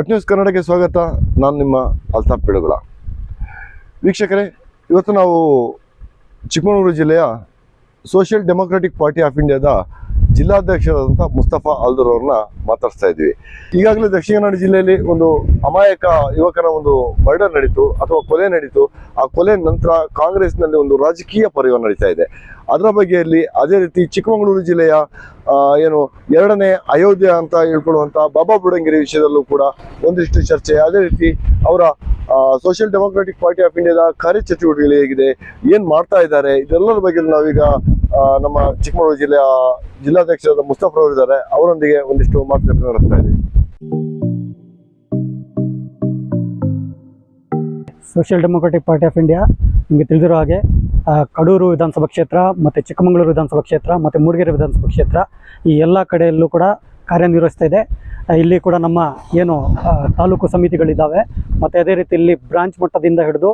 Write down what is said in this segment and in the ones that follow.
News ಕನ್ನಡಕ್ಕೆ ಸ್ವಾಗತ. ನಾನು ನಿಮ್ಮ ಅಲ್ತಾಫ್ ಪಿಡುಗಳ. ವೀಕ್ಷಕರೇ, ಇವತ್ತು ನಾವು ಚಿಕ್ಕಮಗಳೂರು ಜಿಲ್ಲೆಯ ಸೋಷಿಯಲ್ ಡೆಮೊಕ್ರಾಟಿಕ್ ಪಾರ್ಟಿ ಆಫ್ ಇಂಡಿಯಾದ ಜಿಲ್ಲಾಧ್ಯಕ್ಷರಾದಂಥ ಮುಸ್ತಫಾ ಅಲ್ದೂರ್ ಅವ್ರನ್ನ ಮಾತಾಡ್ತಾ ಇದ್ವಿ. ಈಗಾಗಲೇ ದಕ್ಷಿಣ ಕನ್ನಡ ಜಿಲ್ಲೆಯಲ್ಲಿ ಒಂದು ಅಮಾಯಕ ಯುವಕನ ಒಂದು ಮರ್ಡರ್ ನಡೀತು ಅಥವಾ ಕೊಲೆ ನಡೀತು. ಆ ಕೊಲೆ ನಂತರ ಕಾಂಗ್ರೆಸ್ನಲ್ಲಿ ಒಂದು ರಾಜಕೀಯ ಪರ್ವ ನಡೀತಾ ಇದೆ. ಅದರ ಬಗ್ಗೆಯಲ್ಲಿ ಅದೇ ರೀತಿ ಚಿಕ್ಕಮಗಳೂರು ಜಿಲ್ಲೆಯ ಏನು ಎರಡನೇ ಅಯೋಧ್ಯ ಅಂತ ಹೇಳ್ಕೊಳ್ಳುವಂಥ ಬಾಬಾ ಬುಡಂಗಿರಿ ವಿಷಯದಲ್ಲೂ ಕೂಡ ಒಂದಿಷ್ಟು ಚರ್ಚೆ. ಅದೇ ರೀತಿ ಅವರ ಸೋಷಿಯಲ್ ಡೆಮೊಕ್ರಾಟಿಕ್ ಪಾರ್ಟಿ ಆಫ್ ಇಂಡಿಯಾದ ಕಾರ್ಯಚಟುವಟಿಕೆಗಳು ಹೇಗಿದೆ, ಏನು ಮಾಡ್ತಾ ಇದ್ದಾರೆ, ಇದೆಲ್ಲರ ಬಗ್ಗೆ ನಾವೀಗ ನಮ್ಮ ಚಿಕ್ಕಮಗಳೂರು ಜಿಲ್ಲೆಯ ಜಿಲ್ಲಾಧ್ಯಕ್ಷರಾದ ಮುಸ್ತಫಾ ಅವರು ಇದ್ದಾರೆ, ಅವರೊಂದಿಗೆ ಒಂದಿಷ್ಟು ಮಾತುಕತೆ ನಡೆಸ್ತಾ ಇದ್ದೀವಿ. Social democratic party of India ನಿಮಗೆ ತಿಳಿದಿರೋ ಹಾಗೆ ಕಡೂರು ವಿಧಾನಸಭಾ ಕ್ಷೇತ್ರ ಮತ್ತು ಚಿಕ್ಕಮಗಳೂರು ವಿಧಾನಸಭಾ ಕ್ಷೇತ್ರ ಮತ್ತು ಮೂಡಿಗೆರೆ ವಿಧಾನಸಭಾ ಕ್ಷೇತ್ರ ಈ ಎಲ್ಲ ಕಡೆಯಲ್ಲೂ ಕೂಡ ಕಾರ್ಯನಿರ್ವಹಿಸ್ತಾ ಇದೆ. ಇಲ್ಲಿ ಕೂಡ ನಮ್ಮ ಏನು ತಾಲೂಕು ಸಮಿತಿಗಳಿದ್ದಾವೆ ಮತ್ತು ಅದೇ ರೀತಿ ಇಲ್ಲಿ ಬ್ರಾಂಚ್ ಮಟ್ಟದಿಂದ ಹಿಡಿದು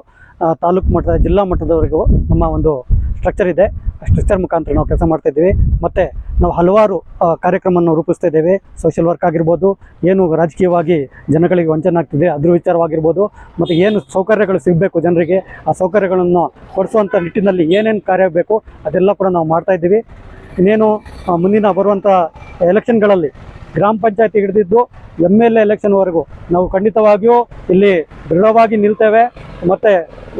ತಾಲೂಕು ಮಟ್ಟದ ಜಿಲ್ಲಾ ಮಟ್ಟದವರೆಗೂ ನಮ್ಮ ಒಂದು ಸ್ಟ್ರಕ್ಚರ್ ಇದೆ. ಆ ಸ್ಟ್ರಕ್ಚರ್ ಮುಖಾಂತರ ನಾವು ಕೆಲಸ ಮಾಡ್ತಾ ಇದ್ದೀವಿ. ಮತ್ತು ನಾವು ಹಲವಾರು ಕಾರ್ಯಕ್ರಮವನ್ನು ರೂಪಿಸ್ತಾ ಇದ್ದೇವೆ. ಸೋಷಿಯಲ್ ವರ್ಕ್ ಆಗಿರ್ಬೋದು, ಏನು ರಾಜಕೀಯವಾಗಿ ಜನಗಳಿಗೆ ವಂಚನೆ ಆಗ್ತಿದೆ ಅದ್ರ ವಿಚಾರವಾಗಿರ್ಬೋದು, ಮತ್ತು ಏನು ಸೌಕರ್ಯಗಳು ಸಿಗಬೇಕು ಜನರಿಗೆ, ಆ ಸೌಕರ್ಯಗಳನ್ನು ಕೊಡಿಸುವಂಥ ನಿಟ್ಟಿನಲ್ಲಿ ಏನೇನು ಕಾರ್ಯ ಬೇಕು ಅದೆಲ್ಲ ಕೂಡ ನಾವು ಮಾಡ್ತಾ ಇದ್ದೀವಿ. ಇನ್ನೇನು ಮುಂದಿನ ಬರುವಂಥ ಎಲೆಕ್ಷನ್ಗಳಲ್ಲಿ ಗ್ರಾಮ ಪಂಚಾಯತಿ ಹಿಡಿದಿದ್ದು MLA ಎಲೆಕ್ಷನ್ವರೆಗೂ ನಾವು ಖಂಡಿತವಾಗಿಯೂ ಇಲ್ಲಿ ದೃಢವಾಗಿ ನಿಲ್ತೇವೆ ಮತ್ತು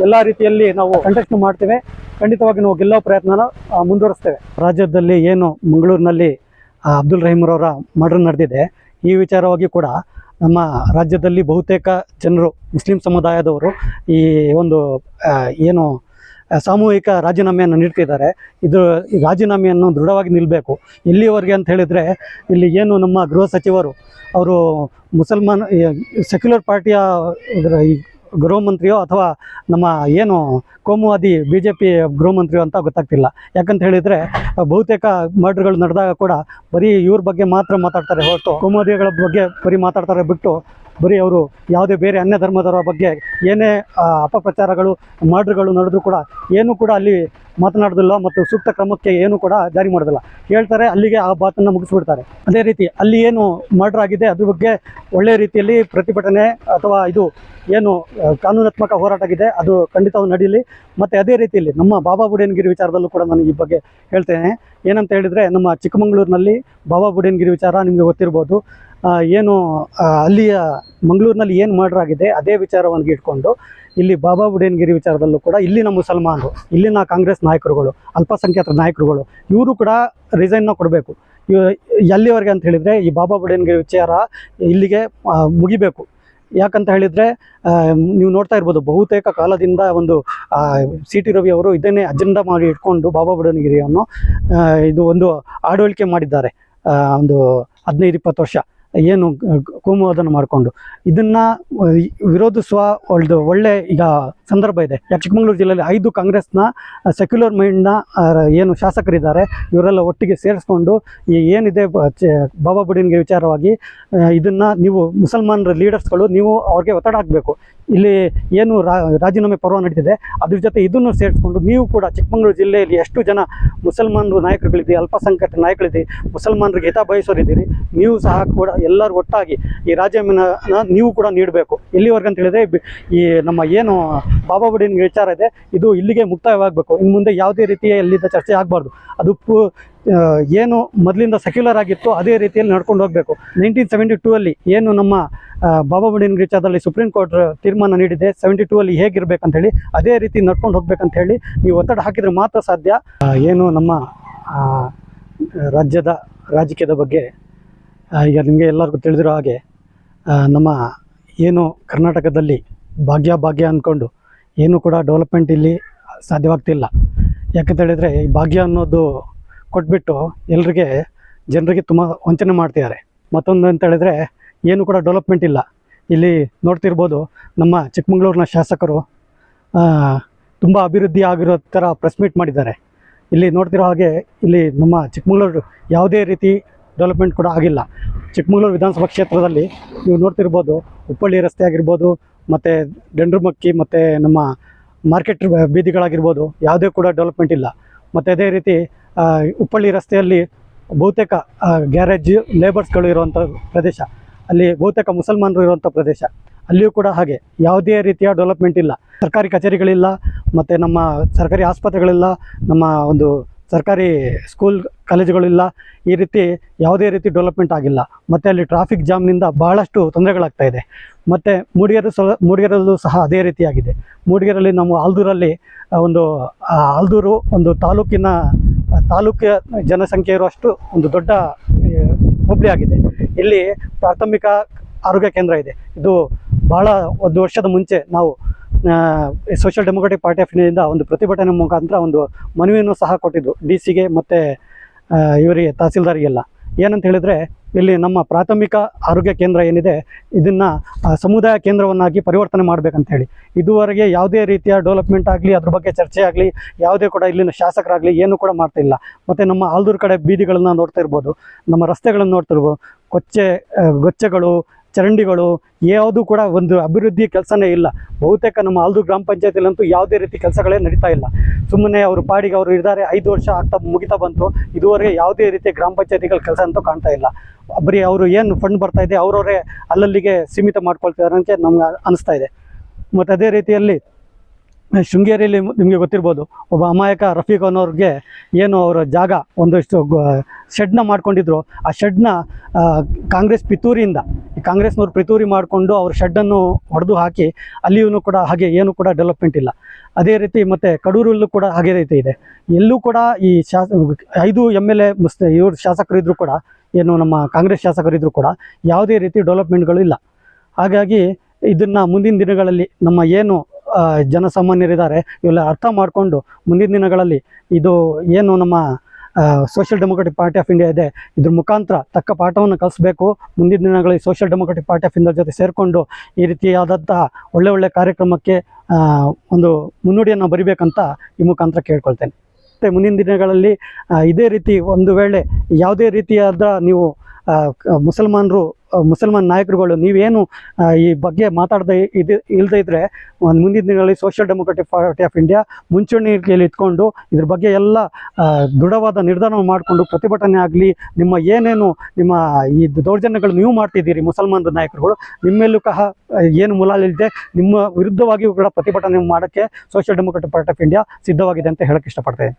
ಎಲ್ಲ ರೀತಿಯಲ್ಲಿ ನಾವು ಕಂಟೆಸ್ಟ್ ಮಾಡ್ತೇವೆ. ಖಂಡಿತವಾಗಿ ನಾವು ಗೆಲ್ಲೋ ಪ್ರಯತ್ನನ ಮುಂದುವರಿಸ್ತೇವೆ. ರಾಜ್ಯದಲ್ಲಿ ಏನು ಮಂಗಳೂರಿನಲ್ಲಿ ಅಬ್ದುಲ್ ರಹೀಮ್ರವರ ಮರ್ಡರ್ ನಡೆದಿದೆ, ಈ ವಿಚಾರವಾಗಿ ಕೂಡ ನಮ್ಮ ರಾಜ್ಯದಲ್ಲಿ ಬಹುತೇಕ ಜನರು ಮುಸ್ಲಿಂ ಸಮುದಾಯದವರು ಈ ಒಂದು ಏನು ಸಾಮೂಹಿಕ ರಾಜೀನಾಮೆಯನ್ನು ನೀಡ್ತಿದ್ದಾರೆ. ಇದು ಈ ರಾಜೀನಾಮೆಯನ್ನು ದೃಢವಾಗಿ ನಿಲ್ಲಬೇಕು. ಇಲ್ಲಿವರೆಗೆ ಅಂತ ಹೇಳಿದರೆ ಇಲ್ಲಿ ಏನು ನಮ್ಮ ಗೃಹ ಸಚಿವರು ಅವರು ಮುಸಲ್ಮಾನ್ ಸೆಕ್ಯುಲರ್ ಪಾರ್ಟಿಯ ಗೃಹ ಮಂತ್ರಿಯೋ ಅಥವಾ ನಮ್ಮ ಏನು ಕೋಮುವಾದಿ BJP ಗೃಹ ಮಂತ್ರಿಯೋ ಅಂತ ಗೊತ್ತಾಗ್ತಿಲ್ಲ. ಯಾಕಂತ ಹೇಳಿದರೆ ಬಹುತೇಕ ಮರ್ಡರ್ಗಳು ನಡೆದಾಗ ಕೂಡ ಬರೀ ಇವ್ರ ಬಗ್ಗೆ ಮಾತ್ರ ಮಾತಾಡ್ತಾರೆ ಹೊರತು ಕೋಮುವಾದಿಗಳ ಬಗ್ಗೆ ಬರೀ ಮಾತಾಡ್ತಾರೆ ಬಿಟ್ಟು ಬರೀ ಅವರು ಯಾವುದೇ ಬೇರೆ ಅನ್ಯ ಧರ್ಮದವರ ಬಗ್ಗೆ ಏನೇ ಅಪಪ್ರಚಾರಗಳು ಮರ್ಡರ್ಗಳು ನಡೆದರೂ ಕೂಡ ಏನೂ ಕೂಡ ಅಲ್ಲಿ ಮಾತನಾಡೋದಿಲ್ಲ ಮತ್ತು ಸೂಕ್ತ ಕ್ರಮಕ್ಕೆ ಏನೂ ಕೂಡ ಜಾರಿ ಮಾಡೋದಿಲ್ಲ. ಹೇಳ್ತಾರೆ, ಅಲ್ಲಿಗೆ ಆ ಮಾತನ್ನು ಮುಗಿಸ್ಬಿಡ್ತಾರೆ. ಅದೇ ರೀತಿ ಅಲ್ಲಿ ಏನು ಮರ್ಡರ್ ಆಗಿದೆ ಅದ್ರ ಬಗ್ಗೆ ಒಳ್ಳೆಯ ರೀತಿಯಲ್ಲಿ ಪ್ರತಿಭಟನೆ ಅಥವಾ ಇದು ಏನು ಕಾನೂನಾತ್ಮಕ ಹೋರಾಟ ಆಗಿದೆ ಅದು ಖಂಡಿತವಾಗಿ ನಡೀಲಿ. ಮತ್ತು ಅದೇ ರೀತಿಯಲ್ಲಿ ನಮ್ಮ ಬಾಬಾ ಬುಡನ್ಗಿರಿ ವಿಚಾರದಲ್ಲೂ ಕೂಡ ನಾನು ಈ ಬಗ್ಗೆ ಹೇಳ್ತೇನೆ. ಏನಂತ ಹೇಳಿದರೆ, ನಮ್ಮ ಚಿಕ್ಕಮಗಳೂರಿನಲ್ಲಿ ಬಾಬಾ ಬುಡನ್ಗಿರಿ ವಿಚಾರ ನಿಮಗೆ ಗೊತ್ತಿರ್ಬೋದು. ಏನು ಅಲ್ಲಿಯ ಮಂಗಳೂರಿನಲ್ಲಿ ಏನು ಮರ್ಡರ್ ಆಗಿದೆ ಅದೇ ವಿಚಾರವನ್ನು ಇಟ್ಕೊಂಡು ಇಲ್ಲಿ ಬಾಬಾ ಬುಡನ್ಗಿರಿ ವಿಚಾರದಲ್ಲೂ ಕೂಡ ಇಲ್ಲಿನ ಮುಸಲ್ಮಾನರು, ಇಲ್ಲಿನ ಕಾಂಗ್ರೆಸ್ ನಾಯಕರುಗಳು, ಅಲ್ಪಸಂಖ್ಯಾತರ ನಾಯಕರುಗಳು ಇವರು ಕೂಡ ರಿಸೈನ್ನ ಕೊಡಬೇಕು. ಎಲ್ಲಿವರೆಗೆ ಅಂತ ಹೇಳಿದರೆ ಈ ಬಾಬಾ ಬುಡನ್ಗಿರಿ ವಿಚಾರ ಇಲ್ಲಿಗೆ ಮುಗಿಬೇಕು. ಯಾಕಂತ ಹೇಳಿದರೆ ನೀವು ನೋಡ್ತಾ ಇರ್ಬೋದು, ಬಹುತೇಕ ಕಾಲದಿಂದ ಒಂದು CT ರವಿ ಅವರು ಇದನ್ನೇ ಅಜೆಂಡಾ ಮಾಡಿ ಇಟ್ಕೊಂಡು ಬಾಬಾ ಬುಡನ್ಗಿರಿಯನ್ನು ಇದು ಒಂದು ಆಡಳಿಕೆ ಮಾಡಿದ್ದಾರೆ. ಒಂದು 15-20 ವರ್ಷ ಏನು ಕೋಮುವಾದನ ಮಾಡಿಕೊಂಡು ಇದನ್ನು ವಿರೋಧಿಸುವ ಒಳ್ಳೆ ಈಗ ಸಂದರ್ಭ ಇದೆ. ಚಿಕ್ಕಮಗಳೂರು ಜಿಲ್ಲೆಯಲ್ಲಿ 5 ಕಾಂಗ್ರೆಸ್ನ ಸೆಕ್ಯುಲರ್ ಮೈಂಡ್ನ ಏನು ಶಾಸಕರಿದ್ದಾರೆ ಇವರೆಲ್ಲ ಒಟ್ಟಿಗೆ ಸೇರಿಸ್ಕೊಂಡು ಏನಿದೆ ಬಾಬಾ ಬುಡನ್ಗಿರಿ ವಿಚಾರವಾಗಿ ಇದನ್ನು ನೀವು ಮುಸಲ್ಮಾನರ ಲೀಡರ್ಸ್ಗಳು ನೀವು ಅವ್ರಿಗೆ ಒತ್ತಡ ಹಾಕಬೇಕು. ಇಲ್ಲಿ ಏನು ರಾಜೀನಾಮೆ ಪರ್ವ ನಡೀತಿದೆ ಅದ್ರ ಜೊತೆ ಇದನ್ನು ಸೇರಿಸ್ಕೊಂಡು ನೀವು ಕೂಡ ಚಿಕ್ಕಮಗಳೂರು ಜಿಲ್ಲೆಯಲ್ಲಿ ಎಷ್ಟು ಜನ ಮುಸಲ್ಮಾನರು ನಾಯಕರುಗಳಿದ್ದೀರಿ, ಅಲ್ಪಸಂಖ್ಯಾತ ನಾಯಕರಿದ್ದೀರಿ, ಮುಸಲ್ಮಾನರಿಗೆ ಹಿತ ಬಯಸೋರಿದ್ದೀರಿ, ನೀವು ಸಹ ಕೂಡ ಎಲ್ಲರೂ ಒಟ್ಟಾಗಿ ಈ ರಾಜೀನಾಮೆನ ನೀವು ಕೂಡ ನೀಡಬೇಕು. ಎಲ್ಲಿವರೆಗೆ ಅಂತ ಹೇಳಿದರೆ ಈ ನಮ್ಮ ಏನು ಬಾಬಾ ಬುಡನ್ಗಿರಿ ವಿಚಾರ ಇದೆ ಇದು ಇಲ್ಲಿಗೆ ಮುಕ್ತಾಯವಾಗಬೇಕು. ಇನ್ನು ಮುಂದೆ ಯಾವುದೇ ರೀತಿಯ ಎಲ್ಲಿಂದ ಚರ್ಚೆ ಆಗಬಾರ್ದು. ಅದು ಏನು ಮೊದಲಿಂದ ಸೆಕ್ಯುಲರ್ ಆಗಿತ್ತು ಅದೇ ರೀತಿಯಲ್ಲಿ ನಡ್ಕೊಂಡು ಹೋಗಬೇಕು. 1972 ಏನು ನಮ್ಮ ಬಾಬಾ ಬುಡನ್ಗಿರಿ ವಿಚಾರದಲ್ಲಿ ಸುಪ್ರೀಂ ಕೋರ್ಟ್ ತೀರ್ಮಾನ ನೀಡಿದೆ 72 ಹೇಗಿರ್ಬೇಕಂತ ಹೇಳಿ ಅದೇ ರೀತಿ ನಡ್ಕೊಂಡು ಹೋಗ್ಬೇಕಂತ ಹೇಳಿ ನೀವು ಒತ್ತಡ ಹಾಕಿದರೆ ಮಾತ್ರ ಸಾಧ್ಯ. ಏನು ನಮ್ಮ ರಾಜ್ಯದ ರಾಜಕೀಯದ ಬಗ್ಗೆ ಈಗ ನಿಮಗೆ ಎಲ್ಲರಿಗೂ ತಿಳಿದಿರೋ ಹಾಗೆ ನಮ್ಮ ಏನು ಕರ್ನಾಟಕದಲ್ಲಿ ಭಾಗ್ಯ ಅಂದ್ಕೊಂಡು ಏನೂ ಕೂಡ ಡೆವಲಪ್ಮೆಂಟ್ ಇಲ್ಲಿ ಸಾಧ್ಯವಾಗ್ತಿಲ್ಲ. ಯಾಕಂತ ಹೇಳಿದರೆ ಈ ಭಾಗ್ಯ ಅನ್ನೋದು ಕೊಟ್ಬಿಟ್ಟು ಜನರಿಗೆ ತುಂಬ ವಂಚನೆ ಮಾಡ್ತಿದ್ದಾರೆ. ಮತ್ತೊಂದು ಅಂತ ಹೇಳಿದರೆ ಏನು ಕೂಡ ಡೆವಲಪ್ಮೆಂಟ್ ಇಲ್ಲ. ಇಲ್ಲಿ ನೋಡ್ತಿರ್ಬೋದು, ನಮ್ಮ ಚಿಕ್ಕಮಗಳೂರಿನ ಶಾಸಕರು ತುಂಬ ಅಭಿವೃದ್ಧಿ ಆಗಿರೋ ಥರ ಪ್ರೆಸ್ ಮೀಟ್ ಮಾಡಿದ್ದಾರೆ. ಇಲ್ಲಿ ನೋಡ್ತಿರೋ ಹಾಗೆ ಇಲ್ಲಿ ನಮ್ಮ ಚಿಕ್ಕಮಗಳೂರು ಯಾವುದೇ ರೀತಿ ಡೆವಲಪ್ಮೆಂಟ್ ಕೂಡ ಆಗಿಲ್ಲ. ಚಿಕ್ಕಮಗಳೂರು ವಿಧಾನಸಭಾ ಕ್ಷೇತ್ರದಲ್ಲಿ ನೀವು ನೋಡ್ತಿರ್ಬೋದು, ಉಪ್ಪಳ್ಳಿ ರಸ್ತೆ ಆಗಿರ್ಬೋದು, ಮತ್ತು ಡೆಂಡ್ರುಮಕ್ಕಿ ಮತ್ತು ನಮ್ಮ ಮಾರ್ಕೆಟ್ ಬೀದಿಗಳಾಗಿರ್ಬೋದು, ಯಾವುದೇ ಕೂಡ ಡೆವಲಪ್ಮೆಂಟ್ ಇಲ್ಲ. ಮತ್ತು ಅದೇ ರೀತಿ ಉಪ್ಪಳ್ಳಿ ರಸ್ತೆಯಲ್ಲಿ ಬಹುತೇಕ ಗ್ಯಾರೇಜ್ ಲೇಬರ್ಸ್ಗಳು ಇರುವಂಥ ಪ್ರದೇಶ. ಅಲ್ಲಿ ಬಹುತೇಕ ಮುಸಲ್ಮಾನರು ಇರುವಂಥ ಪ್ರದೇಶ. ಅಲ್ಲಿಯೂ ಕೂಡ ಹಾಗೆ ಯಾವುದೇ ರೀತಿಯ ಡೆವಲಪ್ಮೆಂಟ್ ಇಲ್ಲ. ಸರ್ಕಾರಿ ಕಚೇರಿಗಳಿಲ್ಲ, ಮತ್ತು ನಮ್ಮ ಸರ್ಕಾರಿ ಆಸ್ಪತ್ರೆಗಳಿಲ್ಲ, ನಮ್ಮ ಒಂದು ಸರ್ಕಾರಿ ಸ್ಕೂಲ್ ಕಾಲೇಜುಗಳಿಲ್ಲ. ಈ ರೀತಿ ಯಾವುದೇ ರೀತಿ ಡೆವಲಪ್ಮೆಂಟ್ ಆಗಿಲ್ಲ. ಮತ್ತು ಅಲ್ಲಿ ಟ್ರಾಫಿಕ್ ಜಾಮ್ನಿಂದ ಭಾಳಷ್ಟು ತೊಂದರೆಗಳಾಗ್ತಾ ಇದೆ. ಮತ್ತು ಮೂಡಿಗೆರಲ್ಲೂ ಸಹ ಅದೇ ರೀತಿಯಾಗಿದೆ. ಮೂಡಿಗೆರಲ್ಲಿ ನಮ್ಮ ಆಲ್ದೂರಲ್ಲಿ ಆಲ್ದೂರು ಒಂದು ತಾಲೂಕಿನ ಜನಸಂಖ್ಯೆ ಇರುವಷ್ಟು ಒಂದು ದೊಡ್ಡ ಹೋಬಳಿ ಆಗಿದೆ. ಇಲ್ಲಿ ಪ್ರಾಥಮಿಕ ಆರೋಗ್ಯ ಕೇಂದ್ರ ಇದೆ. ಇದು ಭಾಳ 1 ವರ್ಷದ ಮುಂಚೆ ನಾವು ಸೋಷಿಯಲ್ ಡೆಮೊಕ್ರಾಟಿಕ್ ಪಾರ್ಟಿ ಆಫ್ ಇಂಡಿಯಾದಿಂದ ಒಂದು ಪ್ರತಿಭಟನೆ ಮುಖಾಂತರ ಒಂದು ಮನವಿಯನ್ನು ಸಹ ಕೊಟ್ಟಿದ್ದು DC ಮತ್ತು ಇವರಿಗೆ ತಹಸೀಲ್ದಾರಿಗೆಲ್ಲ. ಏನಂತ ಹೇಳಿದರೆ, ಇಲ್ಲಿ ನಮ್ಮ ಪ್ರಾಥಮಿಕ ಆರೋಗ್ಯ ಕೇಂದ್ರ ಏನಿದೆ ಇದನ್ನು ಸಮುದಾಯ ಕೇಂದ್ರವನ್ನಾಗಿ ಪರಿವರ್ತನೆ ಮಾಡಬೇಕಂತ ಹೇಳಿ ಇದುವರೆಗೆ ಯಾವುದೇ ರೀತಿಯ ಡೆವಲಪ್ಮೆಂಟ್ ಆಗಲಿ, ಅದ್ರ ಬಗ್ಗೆ ಚರ್ಚೆ ಆಗಲಿ, ಯಾವುದೇ ಕೂಡ ಇಲ್ಲಿನ ಶಾಸಕರಾಗಲಿ ಏನೂ ಕೂಡ ಮಾಡ್ತಾ ಇಲ್ಲ. ಮತ್ತು ನಮ್ಮ ಆಲ್ದೂರು ಕಡೆ ಬೀದಿಗಳನ್ನು ನೋಡ್ತಾ ಇರ್ಬೋದು, ನಮ್ಮ ರಸ್ತೆಗಳನ್ನು ನೋಡ್ತಿರ್ಬೋದು, ಗೊಚ್ಚೆಗಳು, ಚರಂಡಿಗಳು, ಯಾವುದೂ ಕೂಡ ಒಂದು ಅಭಿವೃದ್ಧಿ ಕೆಲಸನೇ ಇಲ್ಲ. ಬಹುತೇಕ ನಮ್ಮ ಆಲ್ದೂರು ಗ್ರಾಮ ಪಂಚಾಯತಿಲಂತೂ ಯಾವುದೇ ರೀತಿ ಕೆಲಸಗಳೇ ನಡೀತಾ ಇಲ್ಲ. ಸುಮ್ಮನೆ ಅವರು ಪಾಡಿಗೆ ಅವರು ಇದ್ದಾರೆ. 5 ವರ್ಷ ಮುಗಿತಾ ಬಂತು, ಇದುವರೆಗೆ ಯಾವುದೇ ರೀತಿಯ ಗ್ರಾಮ ಪಂಚಾಯತಿಗಳ ಕೆಲಸ ಅಂತೂ ಕಾಣ್ತಾ ಇಲ್ಲ. ಬರೀ ಅವರು ಏನು ಫಂಡ್ ಬರ್ತಾ ಇದೆ ಅವರವರೇ ಅಲ್ಲಲ್ಲಿಗೆ ಸೀಮಿತ ಮಾಡ್ಕೊಳ್ತಿದ್ದಾರೆ ಅಂತ ನಮ್ಗೆ ಅನಿಸ್ತಾ ಇದೆ. ಮತ್ತು ಅದೇ ರೀತಿಯಲ್ಲಿ ಶೃಂಗೇರಿಯಲ್ಲಿ ನಿಮಗೆ ಗೊತ್ತಿರ್ಬೋದು, ಒಬ್ಬ ಅಮಾಯಕ ರಫೀಕ್ ಅನ್ನೋರಿಗೆ ಏನು ಅವರ ಜಾಗ ಒಂದಷ್ಟು ಶೆಡ್ನ ಮಾಡ್ಕೊಂಡಿದ್ರು. ಆ ಶೆಡ್ನ ಕಾಂಗ್ರೆಸ್ನವ್ರು ಪಿತೂರಿ ಮಾಡಿಕೊಂಡು ಅವ್ರ ಶೆಡ್ಡನ್ನು ಹೊಡೆದು ಹಾಕಿ ಅಲ್ಲಿಯೂ ಕೂಡ ಹಾಗೆ ಏನೂ ಕೂಡ ಡೆವಲಪ್ಮೆಂಟ್ ಇಲ್ಲ. ಅದೇ ರೀತಿ ಮತ್ತು ಕಡೂರಲ್ಲೂ ಕೂಡ ಹಾಗೆ ರೀತಿ ಇದೆ. ಎಲ್ಲೂ ಕೂಡ ಈ 5 MLA ಇವ್ರ ಶಾಸಕರಿದ್ದರೂ ಕೂಡ, ಏನು ನಮ್ಮ ಕಾಂಗ್ರೆಸ್ ಶಾಸಕರಿದ್ದರೂ ಕೂಡ ಯಾವುದೇ ರೀತಿ ಡೆವಲಪ್ಮೆಂಟ್ಗಳು ಇಲ್ಲ. ಹಾಗಾಗಿ ಇದನ್ನು ಮುಂದಿನ ದಿನಗಳಲ್ಲಿ ನಮ್ಮ ಏನು ಜನಸಾಮಾನ್ಯರಿದ್ದಾರೆ ಇವೆಲ್ಲ ಅರ್ಥ ಮಾಡಿಕೊಂಡು ಮುಂದಿನ ದಿನಗಳಲ್ಲಿ ಇದು ಏನು ನಮ್ಮ social democratic party of India ಇದೆ, ಇದ್ರ ಮುಖಾಂತರ ತಕ್ಕ ಪಾಠವನ್ನು ಕಲಿಸ್ಬೇಕು. ಮುಂದಿನ ದಿನಗಳಲ್ಲಿ social democratic party of India ಜೊತೆ ಸೇರಿಕೊಂಡು ಈ ರೀತಿಯಾದಂತಹ ಒಳ್ಳೆ ಕಾರ್ಯಕ್ರಮಕ್ಕೆ ಒಂದು ಮುನ್ನುಡಿಯನ್ನು ಬರಿಬೇಕಂತ ಈ ಮುಖಾಂತರ ಕೇಳ್ಕೊಳ್ತೇನೆ. ಮತ್ತು ಮುಂದಿನ ದಿನಗಳಲ್ಲಿ ಇದೇ ರೀತಿ ಒಂದು ವೇಳೆ ಯಾವುದೇ ರೀತಿಯಾದ ನೀವು ಮುಸಲ್ಮಾನ್ ನಾಯಕರುಗಳು ನೀವೇನು ಈ ಬಗ್ಗೆ ಮಾತಾಡದೆ ಇಲ್ಲದೇ ಇದ್ದರೆ ಮುಂದಿನ ದಿನಗಳಲ್ಲಿ social democratic party of India ಮುಂಚೂಣಿಯಲ್ಲಿ ಇಟ್ಕೊಂಡು ಇದ್ರ ಬಗ್ಗೆ ಎಲ್ಲ ದೃಢವಾದ ನಿರ್ಧಾರವನ್ನು ಮಾಡಿಕೊಂಡು ಪ್ರತಿಭಟನೆ ಆಗಲಿ, ನಿಮ್ಮ ಈ ದೌರ್ಜನ್ಯಗಳು ನೀವು ಮಾಡ್ತಿದ್ದೀರಿ ಮುಸಲ್ಮಾನ ನಾಯಕರುಗಳು, ನಿಮ್ಮೆಲ್ಲೂ ಏನು ಮುಲಾಲಿಲ್ಲದೆ ನಿಮ್ಮ ವಿರುದ್ಧವಾಗಿಯೂ ಕೂಡ ಪ್ರತಿಭಟನೆ ಮಾಡೋಕ್ಕೆ social democratic party of India ಸಿದ್ಧವಾಗಿದೆ ಅಂತ ಹೇಳಕ್ಕೆ ಇಷ್ಟಪಡ್ತೇನೆ.